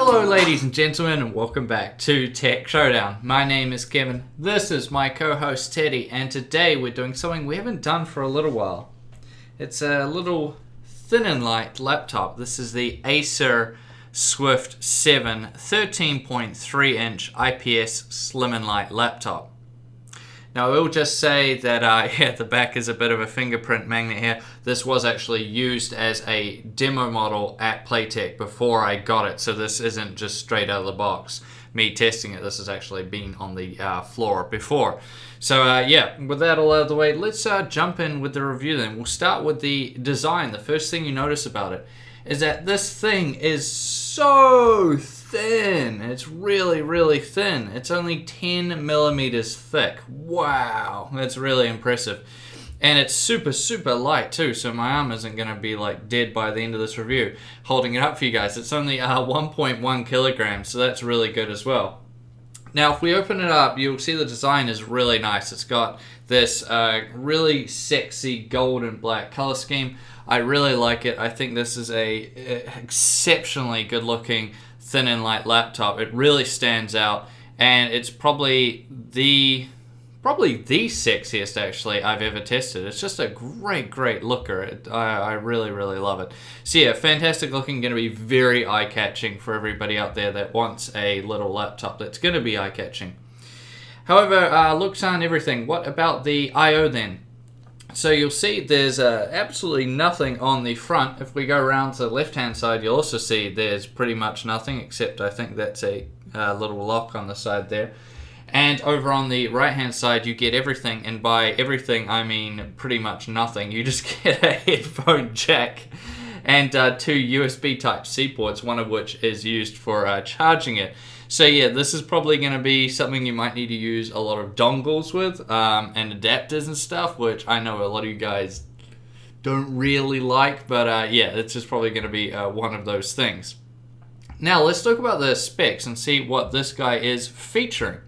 Hello ladies and gentlemen, and welcome back to Tech Showdown. My name is Kevin, this is my co-host Teddy, and today we're doing something we haven't done for a little while. It's a little thin and light laptop. This is the Acer Swift 7 13.3 inch IPS slim and light laptop. Now I will just say that the back is a bit of a fingerprint magnet here. This was actually used as a demo model at Playtech before I got it, so this isn't just straight out of the box me testing it. This has actually been on the floor before. So yeah, with that all out of the way, let's jump in with the review then. We'll start with the design. The first thing you notice about it is that this thing is so thin. It's really, really thin. It's only 10 millimeters thick. Wow, that's really impressive. And it's super, super light too, so my arm isn't going to be like dead by the end of this review holding it up for you guys. It's only 1.1 kilograms, so that's really good as well. Now, if we open it up, you'll see the design is really nice. It's got this really sexy gold and black color scheme. I really like it. I think this is a exceptionally good looking thin and light laptop. It really stands out, and it's probably the sexiest actually I've ever tested. It's just a great looker. I really love it. So yeah, fantastic looking, going to be very eye-catching for everybody out there that wants a little laptop that's going to be eye-catching. However, looks aren't everything. What about the I/O then? So you'll see there's absolutely nothing on the front. If we go around to the left-hand side, you'll also see there's pretty much nothing, except I think that's a little lock on the side there. And over on the right-hand side, you get everything, and by everything, I mean pretty much nothing. You just get a headphone jack and two USB Type-C ports, one of which is used for charging it. So yeah, this is probably going to be something you might need to use a lot of dongles with and adapters and stuff, which I know a lot of you guys don't really like, but yeah, it's just probably going to be one of those things. Now let's talk about the specs and see what this guy is featuring.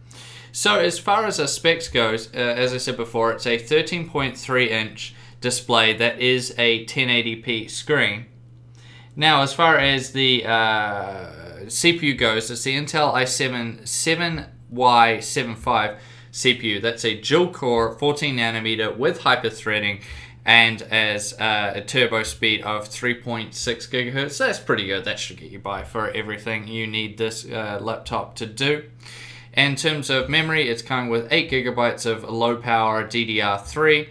So as far as the specs goes, as I said before, it's a 13.3 inch display that is a 1080p screen. Now as far as the CPU goes, it's the Intel i7 7Y75 CPU. That's a dual core 14 nanometer with hyper-threading and as a turbo speed of 3.6 gigahertz. That's pretty good. That should get you by for everything you need this laptop to do. In terms of memory, it's coming with 8 gigabytes of low-power DDR3.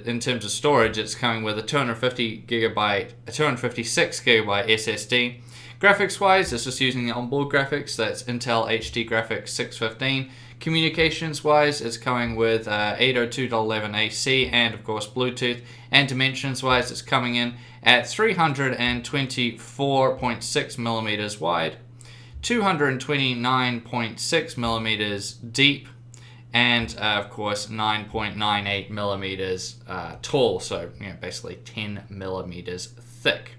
In terms of storage, it's coming with a 256 gigabyte SSD. Graphics-wise, it's just using the onboard graphics. That's Intel HD Graphics 615. Communications-wise, it's coming with 802.11ac and, of course, Bluetooth. And dimensions-wise, it's coming in at 324.6 millimeters wide, 229.6 millimeters deep, and of course 9.98 millimeters tall, so basically 10 millimeters thick.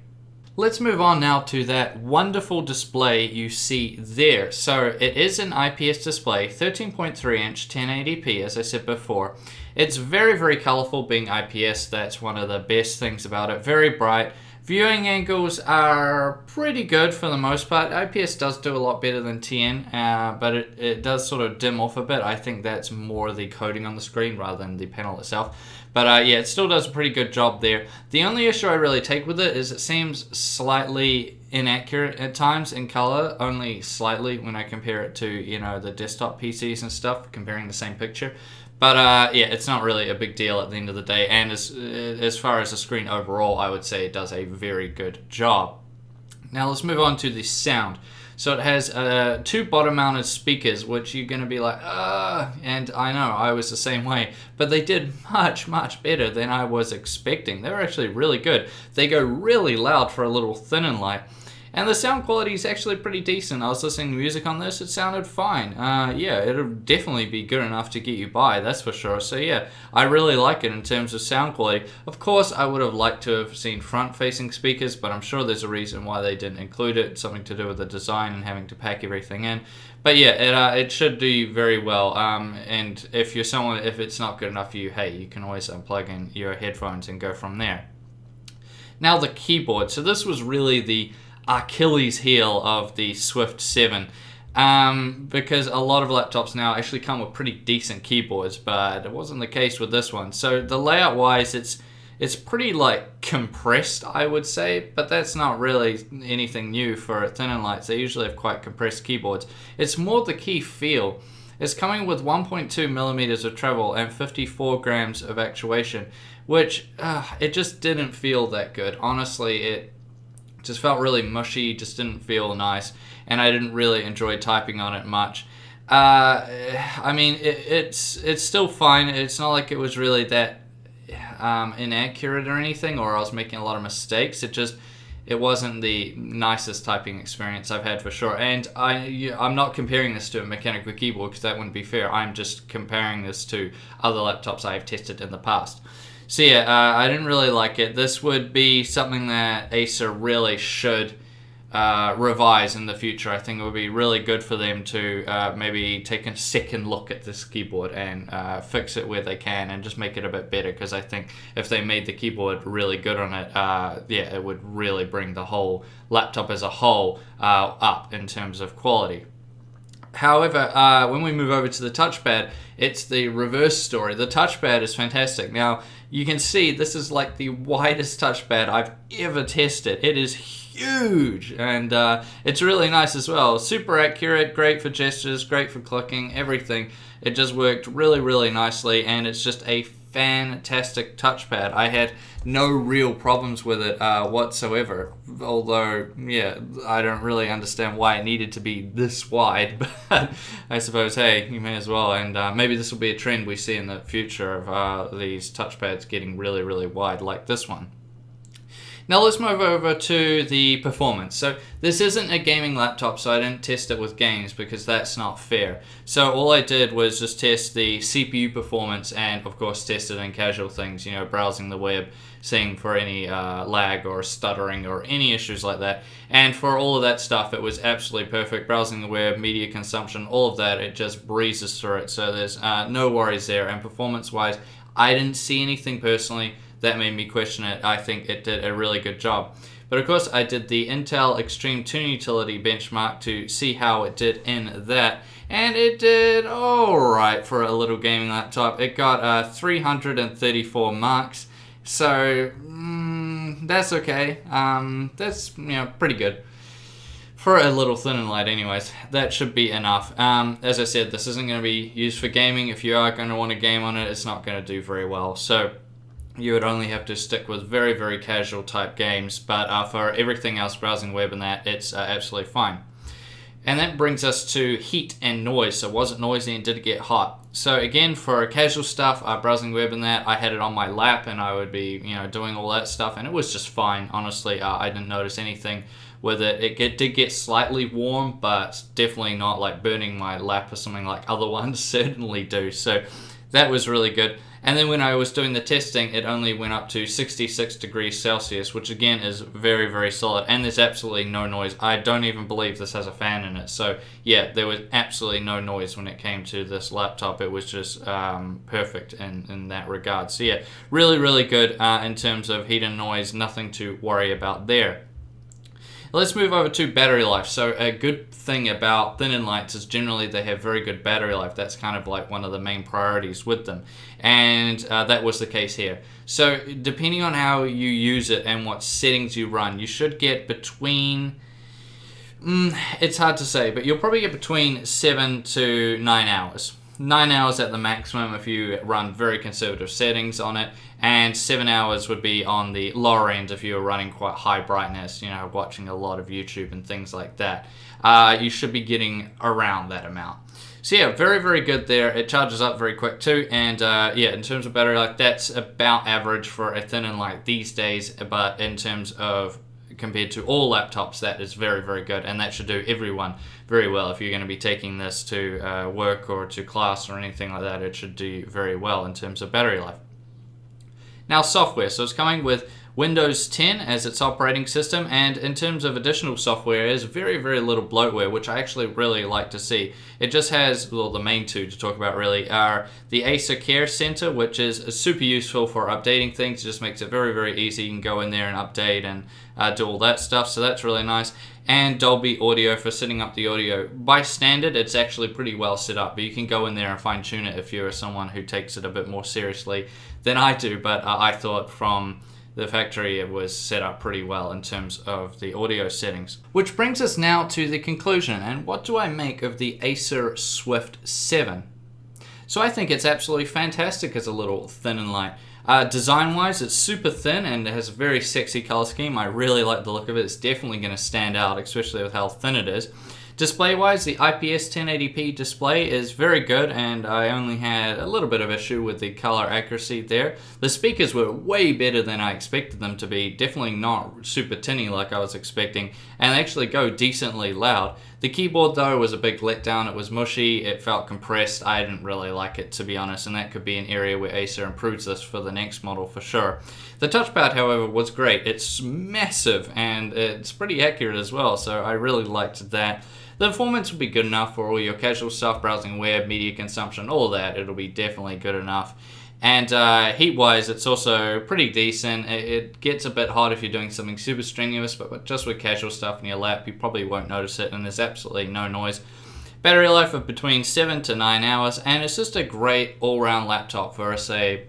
Let's move on now to that wonderful display you see there. So it is an IPS display, 13.3 inch 1080p, as I said before. It's very colorful. Being IPS, that's one of the best things about it. Very bright. Viewing angles are pretty good for the most part. IPS does do a lot better than TN, but it does sort of dim off a bit. I think that's more the coding on the screen rather than the panel itself. But yeah, it still does a pretty good job there. The only issue I really take with it is it seems slightly inaccurate at times in color, only slightly when I compare it to, the desktop PCs and stuff, comparing the same picture. But yeah, it's not really a big deal at the end of the day, and as far as the screen overall, I would say it does a very good job. Now let's move on to the sound. So it has two bottom-mounted speakers, which you're going to be like, and I know, I was the same way, but they did much better than I was expecting. They were actually really good. They go really loud for a little thin and light. And the sound quality is actually pretty decent. I was listening to music on this, it sounded fine. Yeah, it'll definitely be good enough to get you by, that's for sure. So yeah, I really like it in terms of sound quality. Of course, I would have liked to have seen front-facing speakers, but I'm sure there's a reason why they didn't include it. Something to do with the design and having to pack everything in. But yeah, it should do very well. And if it's not good enough for you, hey, you can always unplug in your headphones and go from there. Now the keyboard. So this was really the Achilles heel of the Swift 7. Because a lot of laptops now actually come with pretty decent keyboards, but it wasn't the case with this one. So the layout wise, it's pretty like compressed, I would say, but that's not really anything new for thin and lights. They usually have quite compressed keyboards. It's more the key feel. It's coming with 1.2 millimeters of travel and 54 grams of actuation, which it just didn't feel that good. Honestly, it just felt really mushy, just didn't feel nice, and I didn't really enjoy typing on it much. I mean, it's still fine. It's not like it was really that inaccurate or anything, or I was making a lot of mistakes. It wasn't the nicest typing experience I've had for sure. And I'm not comparing this to a mechanical keyboard because that wouldn't be fair. I'm just comparing this to other laptops I've tested in the past. So yeah, I didn't really like it. This would be something that Acer really should revise in the future. I think it would be really good for them to maybe take a second look at this keyboard and fix it where they can and just make it a bit better, because I think if they made the keyboard really good on it, yeah, it would really bring the whole laptop as a whole up in terms of quality. However, when we move over to the touchpad, it's the reverse story. The touchpad is fantastic. Now, you can see this is like the widest touchpad I've ever tested. It is huge, and it's really nice as well. Super accurate, great for gestures, great for clicking, everything. It just worked really, really nicely, and it's just a fantastic touchpad. I had no real problems with it whatsoever, although yeah, I don't really understand why it needed to be this wide, but I suppose, hey, you may as well. And maybe this will be a trend we see in the future of these touchpads getting really, really wide like this one. Now let's move over to the performance. So this isn't a gaming laptop, so I didn't test it with games because that's not fair. So all I did was just test the CPU performance and of course test it in casual things, you know, browsing the web, seeing for any lag or stuttering or any issues like that. And for all of that stuff, it was absolutely perfect. Browsing the web, media consumption, all of that, it just breezes through it. So there's no worries there. And performance-wise, I didn't see anything personally that made me question it. I think it did a really good job. But of course, I did the Intel Extreme Tune Utility benchmark to see how it did in that. And it did alright for a little gaming laptop. It got 334 marks. So, that's okay. That's, pretty good. For a little thin and light anyways, that should be enough. As I said, this isn't going to be used for gaming. If you are going to want to game on it, it's not going to do very well. So you would only have to stick with very, very casual type games. But for everything else, browsing web and that, it's absolutely fine. And that brings us to heat and noise. So was it noisy and did it get hot? So again, for casual stuff, browsing web and that, I had it on my lap and I would be, doing all that stuff, and it was just fine. Honestly, I didn't notice anything with it. It did get slightly warm, but definitely not like burning my lap or something like other ones certainly do. So that was really good. And then when I was doing the testing, it only went up to 66 degrees Celsius, which again is very, very solid. And there's absolutely no noise. I don't even believe this has a fan in it. So yeah, there was absolutely no noise when it came to this laptop. It was just perfect in that regard. So yeah, really, really good in terms of heat and noise. Nothing to worry about there. Let's move over to battery life. So a good thing about thin and lights is generally they have very good battery life. That's kind of like one of the main priorities with them. And that was the case here. So depending on how you use it and what settings you run, you should get between, it's hard to say, but you'll probably get between 7 to 9 hours. 9 hours at the maximum if you run very conservative settings on it, and 7 hours would be on the lower end if you're running quite high brightness, watching a lot of YouTube and things like that. You should be getting around that amount. So yeah, very, very good there. It charges up very quick too, and yeah, in terms of battery life, that's about average for a thin and light these days, but in terms of compared to all laptops, that is very, very good, and that should do everyone very well. If you're going to be taking this to work or to class or anything like that, it should do very well in terms of battery life. Now software, so it's coming with Windows 10 as its operating system, and in terms of additional software, it has very, very little bloatware, which I actually really like to see. It just has, well, the main two to talk about really are the Acer Care Center, which is super useful for updating things. It just makes it very, very easy. You can go in there and update and do all that stuff, so that's really nice. And Dolby Audio for setting up the audio. By standard, it's actually pretty well set up, but you can go in there and fine tune it if you're someone who takes it a bit more seriously than I do, but I thought from the factory it was set up pretty well in terms of the audio settings. Which brings us now to the conclusion, and what do I make of the Acer Swift 7? So I think it's absolutely fantastic as a little thin and light. Design-wise, it's super thin and it has a very sexy color scheme. I really like the look of it. It's definitely going to stand out, especially with how thin it is. Display-wise, the IPS 1080p display is very good, and I only had a little bit of issue with the color accuracy there. The speakers were way better than I expected them to be, definitely not super tinny like I was expecting, and they actually go decently loud. The keyboard though was a big letdown. It was mushy, it felt compressed. I didn't really like it, to be honest, and that could be an area where Acer improves this for the next model for sure. The touchpad, however, was great. It's massive and it's pretty accurate as well, so I really liked that. The performance will be good enough for all your casual stuff, browsing web, media consumption, all that. It'll be definitely good enough. And heat-wise, it's also pretty decent. It gets a bit hot if you're doing something super strenuous, but just with casual stuff in your lap, you probably won't notice it, and there's absolutely no noise. Battery life of between 7 to 9 hours, and it's just a great all-round laptop for, say,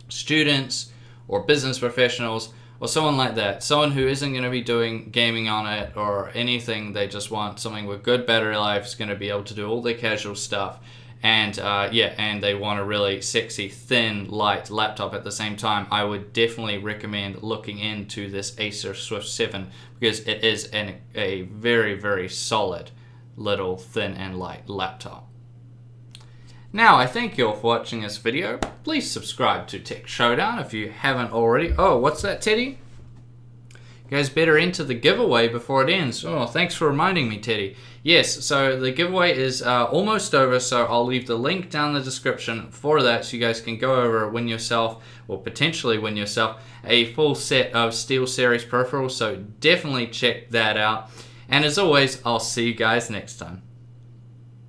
students or business professionals, or someone like that, someone who isn't going to be doing gaming on it or anything. They just want something with good battery life, is going to be able to do all their casual stuff, and and they want a really sexy, thin, light laptop at the same time. I would definitely recommend looking into this Acer Swift 7 because it is a very, very solid little thin and light laptop. Now, I thank you all for watching this video. Please subscribe to Tech Showdown if you haven't already. Oh, what's that, Teddy? You guys better enter the giveaway before it ends. Oh, thanks for reminding me, Teddy. Yes, so the giveaway is almost over, so I'll leave the link down in the description for that so you guys can go over, win yourself, or potentially win yourself, a full set of SteelSeries peripherals, so definitely check that out. And as always, I'll see you guys next time.